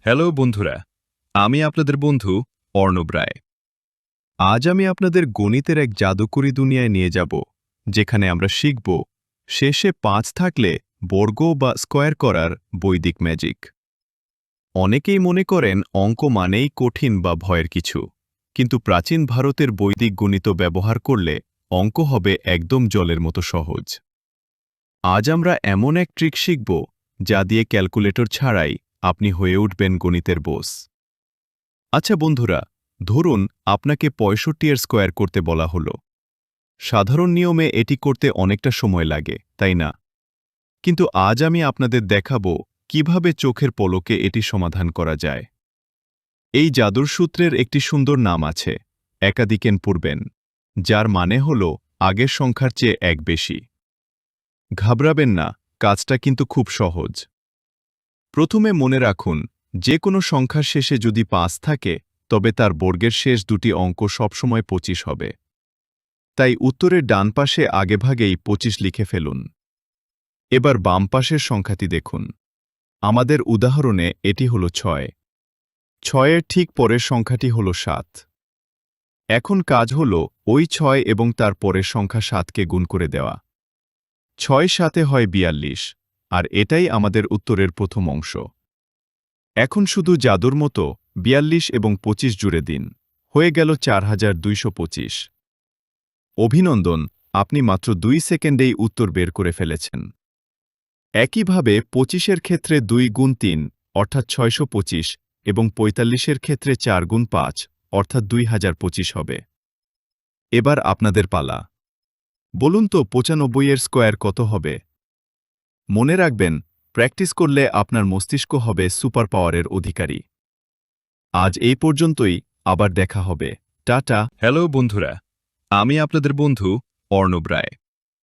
Hello বন্ধুরা, আমি আপনাদের বন্ধু অর্ণব রায়। আজ আমি আপনাদের গণিতের এক জাদুকরী দুনিয়ায় নিয়ে যাব, যেখানে আমরা শিখব শেষে ৫ থাকলে বর্গ বা স্কয়ার করার বৈদিক ম্যাজিক। অনেকেই মনে করেন অঙ্ক মানেই কঠিন বা ভয়ের কিছু, কিন্তু প্রাচীন ভারতের বৈদিক গণিত ব্যবহার করলে অঙ্ক হবে একদম জলের মতো সহজ। আজ আমরা এমন এক ট্রিক শিখব যা দিয়ে ক্যালকুলেটর ছাড়াই আপনি হয়ে উঠবেন গণিতের বোস। আচ্ছা বন্ধুরা, ধরুন আপনাকে ৬৫ এর স্কয়ার করতে বলা হলো। সাধারণ নিয়মে এটি করতে অনেকটা সময় লাগে, তাই না? কিন্তু আজ আমি আপনাদের দেখাবো কিভাবে চোখের পলকে এটি সমাধান করা যায়। এই জাদুর সূত্রের একটি সুন্দর নাম আছে, একাধিকেন পূর্বেন, যার মানে হল আগের সংখ্যার চেয়ে এক বেশি। ঘাবড়াবেন না, কাজটা কিন্তু খুব সহজ। প্রথমে মনে রাখুন, যে কোনো সংখ্যার শেষে যদি ৫ থাকে, তবে তার বর্গের শেষ দুটি অঙ্ক সবসময় ২৫ হবে। তাই উত্তরের ডান পাশে আগেভাগেই ২৫ লিখে ফেলুন। এবার বাম পাশের সংখ্যাটি দেখুন। আমাদের উদাহরণে এটি হল ৬। ৬-এর ঠিক পরের সংখ্যাটি হল ৭। এখন কাজ হল ওই ৬ এবং তার পরের সংখ্যা ৭কে গুণ করে দেওয়া। ৬ ৭-এ হয় ৪২, আর এটাই আমাদের উত্তরের প্রথম অংশ। এখন শুধু জাদুর মতো ৪২ এবং ২৫ জুড়ে দিন, হয়ে গেল ৪,২২৫। অভিনন্দন, আপনি মাত্র ২ সেকেন্ডেই উত্তর বের করে ফেলেছেন। একইভাবে ২৫-এর ক্ষেত্রে ২ গুণ ৩ অর্থাৎ ৬২৫ এবং ৪৫-এর ক্ষেত্রে ৪ গুণ ৫ অর্থাৎ ২০২৫ হবে। এবার আপনাদের পালা। বলুন তো ৯৫-এর স্কয়ার কত হবে? মনে রাখবেন, প্র্যাকটিস করলে আপনার মস্তিষ্ক হবে সুপার পাওয়ারের অধিকারী। আজ এই পর্যন্তই, আবার দেখা হবে। টাটা। হ্যালো বন্ধুরা, আমি আপনাদের বন্ধু অর্ণব রায়।